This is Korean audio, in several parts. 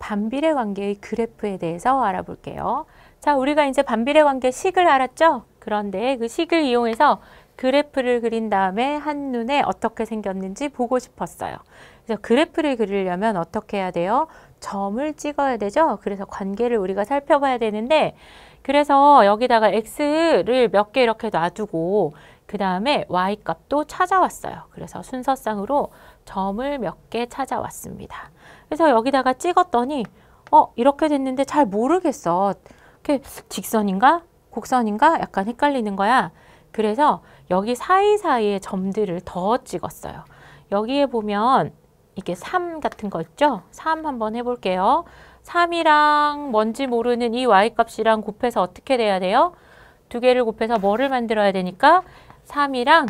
반비례 관계의 그래프에 대해서 알아볼게요. 자, 우리가 이제 반비례 관계 식을 알았죠? 그런데 그 식을 이용해서 그래프를 그린 다음에 한눈에 어떻게 생겼는지 보고 싶었어요. 그래서 그래프를 그리려면 어떻게 해야 돼요? 점을 찍어야 되죠? 그래서 관계를 우리가 살펴봐야 되는데, 그래서 여기다가 x를 몇 개 이렇게 놔두고 그 다음에 y 값도 찾아왔어요. 그래서 순서상으로 점을 몇 개 찾아왔습니다. 그래서 여기다가 찍었더니 이렇게 됐는데 잘 모르겠어. 이렇게 직선인가? 곡선인가? 약간 헷갈리는 거야. 그래서 여기 사이사이에 점들을 더 찍었어요. 여기에 보면 이게 3 같은 거 있죠? 3 한번 해볼게요. 3이랑 뭔지 모르는 이 y값이랑 곱해서 어떻게 돼야 돼요? 두 개를 곱해서 뭐를 만들어야 되니까 3이랑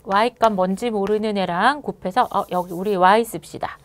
y값 뭔지 모르는 애랑 곱해서 여기 우리 y 씁시다.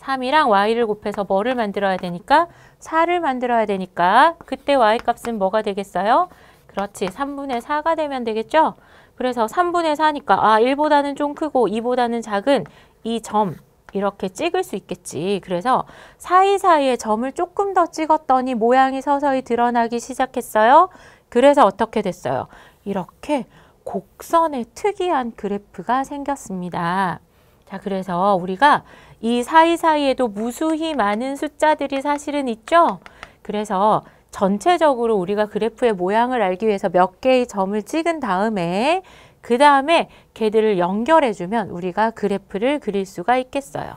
3이랑 y를 곱해서 뭐를 만들어야 되니까 4를 만들어야 되니까 그때 y값은 뭐가 되겠어요? 그렇지. 3분의 4가 되면 되겠죠? 그래서 3분의 4니까 1보다는 좀 크고 2보다는 작은 이 점 이렇게 찍을 수 있겠지. 그래서 사이사이에 점을 조금 더 찍었더니 모양이 서서히 드러나기 시작했어요. 그래서 어떻게 됐어요? 이렇게 곡선의 특이한 그래프가 생겼습니다. 자, 그래서 우리가 이 사이사이에도 무수히 많은 숫자들이 사실은 있죠? 그래서 전체적으로 우리가 그래프의 모양을 알기 위해서 몇 개의 점을 찍은 다음에 그 다음에 걔들을 연결해주면 우리가 그래프를 그릴 수가 있겠어요.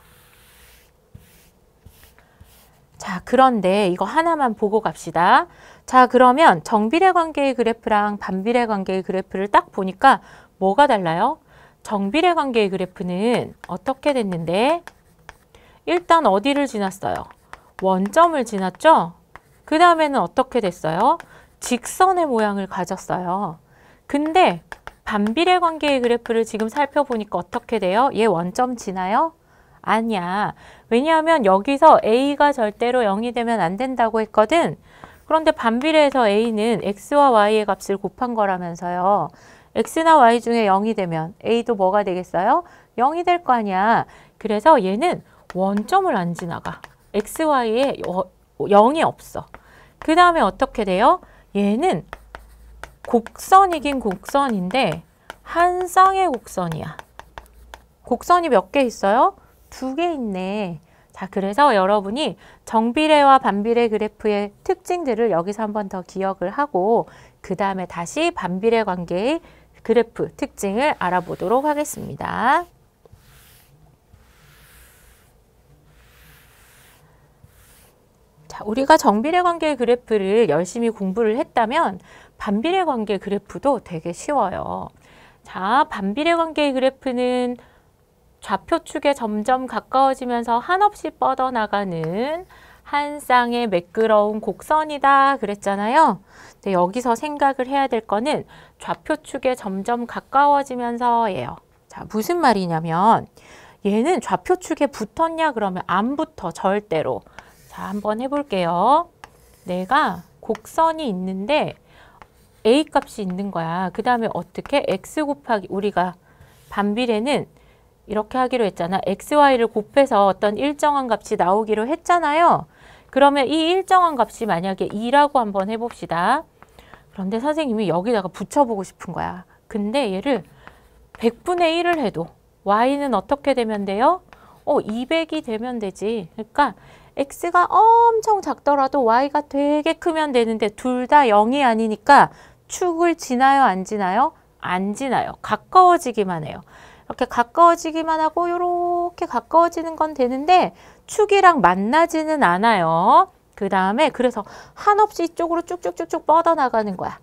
자, 그런데 이거 하나만 보고 갑시다. 자, 그러면 정비례 관계의 그래프랑 반비례 관계의 그래프를 딱 보니까 뭐가 달라요? 정비례 관계의 그래프는 어떻게 됐는데? 일단 어디를 지났어요? 원점을 지났죠? 그 다음에는 어떻게 됐어요? 직선의 모양을 가졌어요. 근데 반비례 관계의 그래프를 지금 살펴보니까 어떻게 돼요? 얘 원점 지나요? 아니야. 왜냐하면 여기서 a가 절대로 0이 되면 안 된다고 했거든. 그런데 반비례에서 a는 x와 y의 값을 곱한 거라면서요. x나 y 중에 0이 되면 a도 뭐가 되겠어요? 0이 될 거 아니야. 그래서 얘는 원점을 안 지나가. x, y에 0이 없어. 그 다음에 어떻게 돼요? 얘는 곡선이긴 곡선인데 한 쌍의 곡선이야. 곡선이 몇 개 있어요? 2개 있네. 자, 그래서 여러분이 정비례와 반비례 그래프의 특징들을 여기서 한 번 더 기억을 하고 그 다음에 다시 반비례 관계의 그래프 특징을 알아보도록 하겠습니다. 자, 우리가 정비례 관계의 그래프를 열심히 공부를 했다면 반비례 관계 그래프도 되게 쉬워요. 자, 반비례 관계의 그래프는 좌표축에 점점 가까워지면서 한없이 뻗어나가는 한 쌍의 매끄러운 곡선이다 그랬잖아요. 근데 여기서 생각을 해야 될 거는 좌표축에 점점 가까워지면서예요. 자, 무슨 말이냐면 얘는 좌표축에 붙었냐 그러면 안 붙어, 절대로. 자, 한번 해볼게요. 내가 곡선이 있는데 a 값이 있는 거야. 그 다음에 어떻게? x 곱하기 우리가 반비례는 이렇게 하기로 했잖아. x, y를 곱해서 어떤 일정한 값이 나오기로 했잖아요. 그러면 이 일정한 값이 만약에 2라고 한번 해봅시다. 그런데 선생님이 여기다가 붙여보고 싶은 거야. 근데 얘를 100분의 1을 해도 y는 어떻게 되면 돼요? 200이 되면 되지. 그러니까 x가 엄청 작더라도 y가 되게 크면 되는데 둘 다 0이 아니니까 축을 지나요? 안 지나요? 안 지나요. 가까워지기만 해요. 이렇게 가까워지기만 하고 이렇게 가까워지는 건 되는데 축이랑 만나지는 않아요. 그 다음에 그래서 한없이 이쪽으로 쭉쭉쭉쭉 뻗어나가는 거야.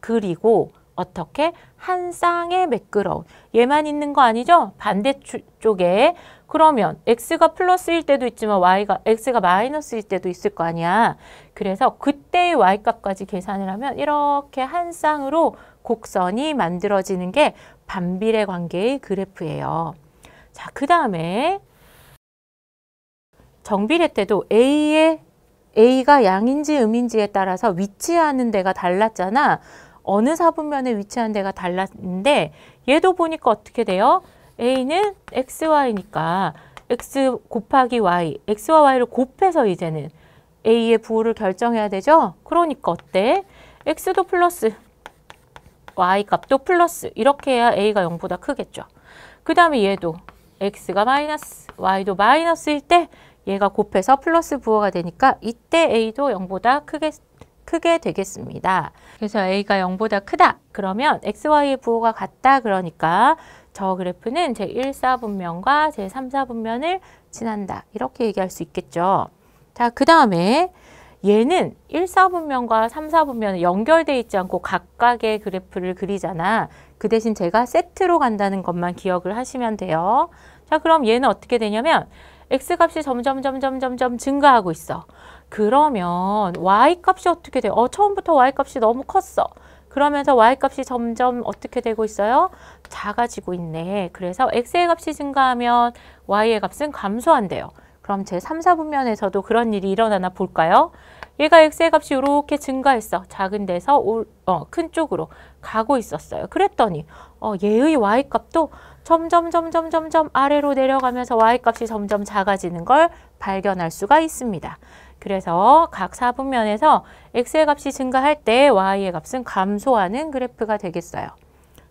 그리고 어떻게? 한 쌍의 매끄러운. 얘만 있는 거 아니죠? 반대쪽에. 그러면 x가 플러스일 때도 있지만 x가 마이너스일 때도 있을 거 아니야. 그래서 그때의 y값까지 계산을 하면 이렇게 한 쌍으로 곡선이 만들어지는 게 반비례 관계의 그래프예요. 자, 그 다음에 정비례 때도 A가 양인지 음인지에 따라서 위치하는 데가 달랐잖아. 어느 사분면에 위치한 데가 달랐는데 얘도 보니까 어떻게 돼요? A는 XY니까 X 곱하기 Y, X와 Y를 곱해서 이제는 A의 부호를 결정해야 되죠? 그러니까 어때? X도 플러스, Y 값도 플러스 이렇게 해야 A가 0보다 크겠죠. 그 다음에 얘도 X가 마이너스, Y도 마이너스일 때 얘가 곱해서 플러스 부호가 되니까 이때 A도 0보다 크게 되겠습니다. 그래서 A가 0보다 크다. 그러면 XY의 부호가 같다. 그러니까 저 그래프는 제1사분면과 제3사분면을 지난다. 이렇게 얘기할 수 있겠죠. 자, 그 다음에 얘는 1사분면과 3사분면은 연결되어 있지 않고 각각의 그래프를 그리잖아. 그 대신 제가 세트로 간다는 것만 기억을 하시면 돼요. 자, 그럼 얘는 어떻게 되냐면 X값이 점점 증가하고 있어. 그러면 Y값이 어떻게 돼요? 처음부터 Y값이 너무 컸어. 그러면서 Y값이 점점 어떻게 되고 있어요? 작아지고 있네. 그래서 X의 값이 증가하면 Y의 값은 감소한대요. 그럼 제 3, 4분면에서도 그런 일이 일어나나 볼까요? 얘가 X의 값이 이렇게 증가했어. 작은 데서 큰 쪽으로 가고 있었어요. 그랬더니 얘의 Y값도 점점 아래로 내려가면서 Y값이 점점 작아지는 걸 발견할 수가 있습니다. 그래서 각 4분면에서 X의 값이 증가할 때 Y의 값은 감소하는 그래프가 되겠어요.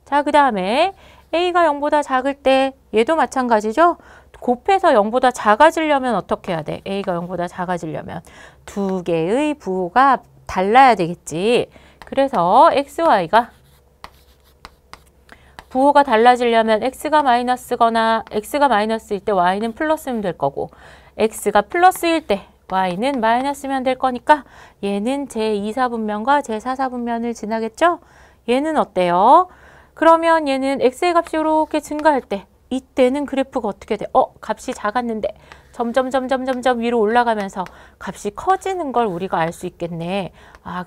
자, 그 다음에 A가 0보다 작을 때 얘도 마찬가지죠? 곱해서 0보다 작아지려면 어떻게 해야 돼? A가 0보다 작아지려면 두 개의 부호가 달라야 되겠지. 그래서 XY가 부호가 달라지려면 X가 마이너스거나 X가 마이너스일 때 Y는 플러스면 될 거고 X가 플러스일 때 Y는 마이너스면 될 거니까 얘는 제2사분면과 제4사분면을 지나겠죠? 얘는 어때요? 그러면 얘는 X의 값이 이렇게 증가할 때 이때는 그래프가 어떻게 돼? 값이 작았는데 점점 위로 올라가면서 값이 커지는 걸 우리가 알 수 있겠네.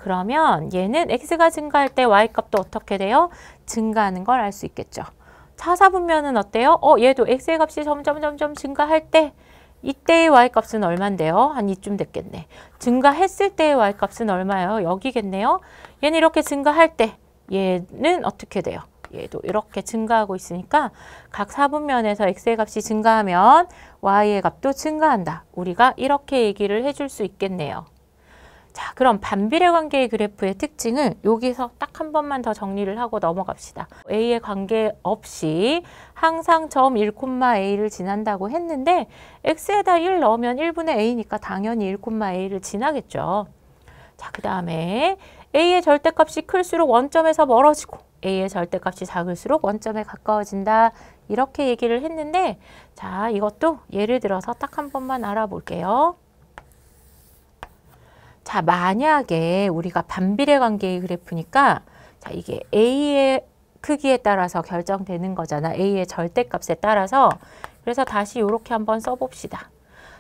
그러면 얘는 X가 증가할 때 Y값도 어떻게 돼요? 증가하는 걸 알 수 있겠죠. 차사분면은 어때요? 얘도 X의 값이 점점 증가할 때 이때의 Y값은 얼만데요? 한 이쯤 됐겠네. 증가했을 때의 Y값은 얼마예요? 여기겠네요. 얘는 이렇게 증가할 때 얘는 어떻게 돼요? 얘도 이렇게 증가하고 있으니까 각 4분면에서 X의 값이 증가하면 Y의 값도 증가한다. 우리가 이렇게 얘기를 해줄 수 있겠네요. 자, 그럼 반비례 관계의 그래프의 특징을 여기서 딱 한 번만 더 정리를 하고 넘어갑시다. A에 관계없이 항상 점 1,A를 지난다고 했는데 X에다 1 넣으면 1분의 A니까 당연히 1,A를 지나겠죠. 자, 그 다음에 A의 절대값이 클수록 원점에서 멀어지고 A의 절대값이 작을수록 원점에 가까워진다. 이렇게 얘기를 했는데 자, 이것도 예를 들어서 딱 한 번만 알아볼게요. 자, 만약에 우리가 반비례 관계의 그래프니까 자, 이게 A의 크기에 따라서 결정되는 거잖아. A의 절대값에 따라서. 그래서 다시 이렇게 한번 써봅시다.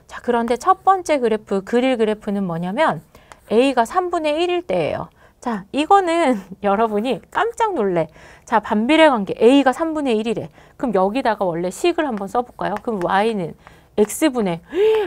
자, 그런데 첫 번째 그래프, 그릴 그래프는 뭐냐면 A가 3분의 1일 때예요. 자, 이거는 여러분이 깜짝 놀래. 자, 반비례 관계 A가 3분의 1이래. 그럼 여기다가 원래 식을 한번 써볼까요? 그럼 Y는 X분의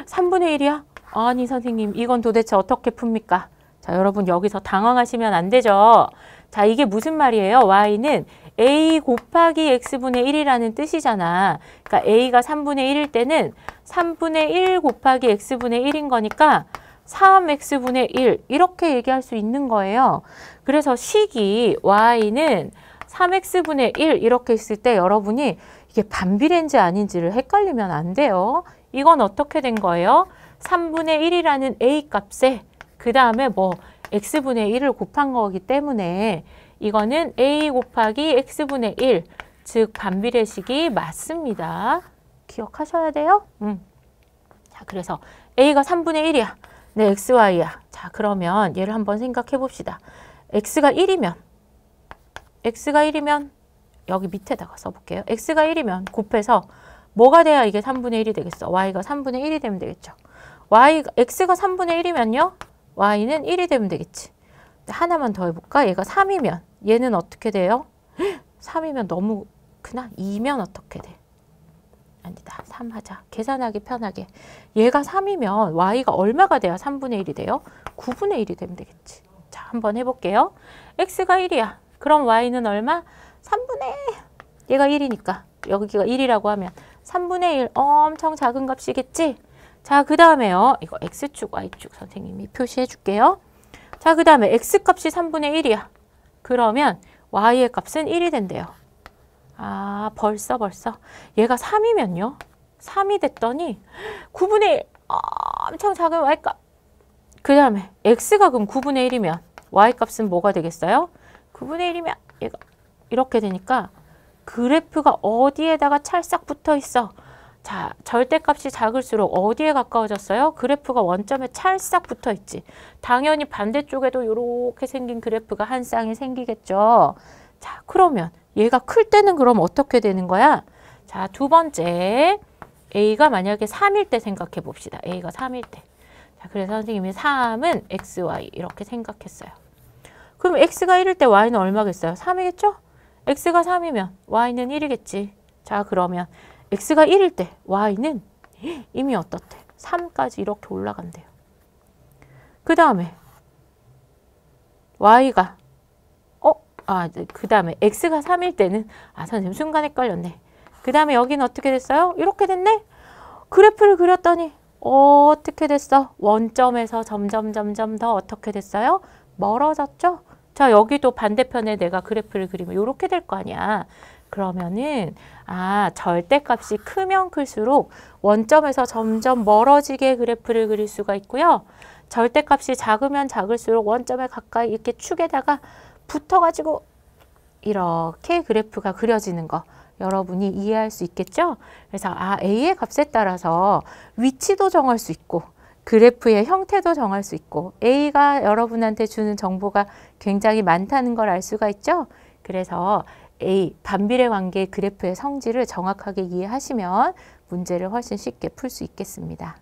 3분의 1이야? 아니 선생님, 이건 도대체 어떻게 풉니까? 자, 여러분 여기서 당황하시면 안 되죠. 자, 이게 무슨 말이에요? Y는 A 곱하기 X분의 1이라는 뜻이잖아. 그러니까 A가 3분의 1일 때는 3분의 1 곱하기 X분의 1인 거니까 3X분의 1 이렇게 얘기할 수 있는 거예요. 그래서 식이 Y는 3X분의 1 이렇게 있을 때 여러분이 이게 반비례인지 아닌지를 헷갈리면 안 돼요. 이건 어떻게 된 거예요? 3분의 1이라는 A 값에 그 다음에 뭐 X분의 1을 곱한 거기 때문에 이거는 A 곱하기 X분의 1 즉 반비례식이 맞습니다. 기억하셔야 돼요. 자, 그래서 A가 3분의 1이야. 네, XY야. 자, 그러면 얘를 한번 생각해 봅시다. X가 1이면 여기 밑에다가 써볼게요. X가 1이면 곱해서 뭐가 돼야 이게 3분의 1이 되겠어? Y가 3분의 1이 되면 되겠죠. X가 3분의 1이면요. Y는 1이 되면 되겠지. 하나만 더 해볼까? 얘가 3이면 얘는 어떻게 돼요? 3이면 너무 크나? 2면 어떻게 돼? 아니다. 3 하자. 계산하기 편하게. 얘가 3이면 Y가 얼마가 돼야 3분의 1이 돼요? 9분의 1이 되면 되겠지. 자, 한번 해볼게요. X가 1이야. 그럼 Y는 얼마? 3분의 1. 얘가 1이니까 여기가 1이라고 하면 3분의 1 엄청 작은 값이겠지? 자, 그 다음에요. 이거 X축, Y축 선생님이 표시해 줄게요. 자, 그 다음에 X값이 3분의 1이야. 그러면 Y의 값은 1이 된대요. 아, 벌써. 얘가 3이면요. 3이 됐더니 9분의 1. 엄청 작은 Y값. 그 다음에 X가 그럼 9분의 1이면 Y값은 뭐가 되겠어요? 9분의 1이면 얘가 이렇게 되니까 그래프가 어디에다가 찰싹 붙어 있어. 자, 절대값이 작을수록 어디에 가까워졌어요? 그래프가 원점에 찰싹 붙어 있지. 당연히 반대쪽에도 이렇게 생긴 그래프가 한 쌍이 생기겠죠. 자, 그러면 얘가 클 때는 그럼 어떻게 되는 거야? 자, 두 번째 A가 만약에 3일 때 생각해 봅시다. A가 3일 때. 자, 그래서 선생님이 3은 X, Y 이렇게 생각했어요. 그럼 X가 1일 때 Y는 얼마겠어요? 3이겠죠? X가 3이면 Y는 1이겠지. 자, 그러면 X가 1일 때 Y는 이미 어떻대? 3까지 이렇게 올라간대요. 그 다음에 Y가 그 다음에 X가 3일 때는 선생님 순간 헷갈렸네. 그 다음에 여기는 어떻게 됐어요? 이렇게 됐네? 그래프를 그렸더니 어떻게 됐어? 원점에서 점점 더 어떻게 됐어요? 멀어졌죠? 자, 여기도 반대편에 내가 그래프를 그리면 이렇게 될 거 아니야. 그러면은 절대값이 크면 클수록 원점에서 점점 멀어지게 그래프를 그릴 수가 있고요. 절대값이 작으면 작을수록 원점에 가까이 이렇게 축에다가 붙어가지고 이렇게 그래프가 그려지는 거 여러분이 이해할 수 있겠죠? 그래서 A의 값에 따라서 위치도 정할 수 있고 그래프의 형태도 정할 수 있고 A가 여러분한테 주는 정보가 굉장히 많다는 걸 알 수가 있죠? 그래서 A, 반비례 관계 그래프의 성질을 정확하게 이해하시면 문제를 훨씬 쉽게 풀 수 있겠습니다.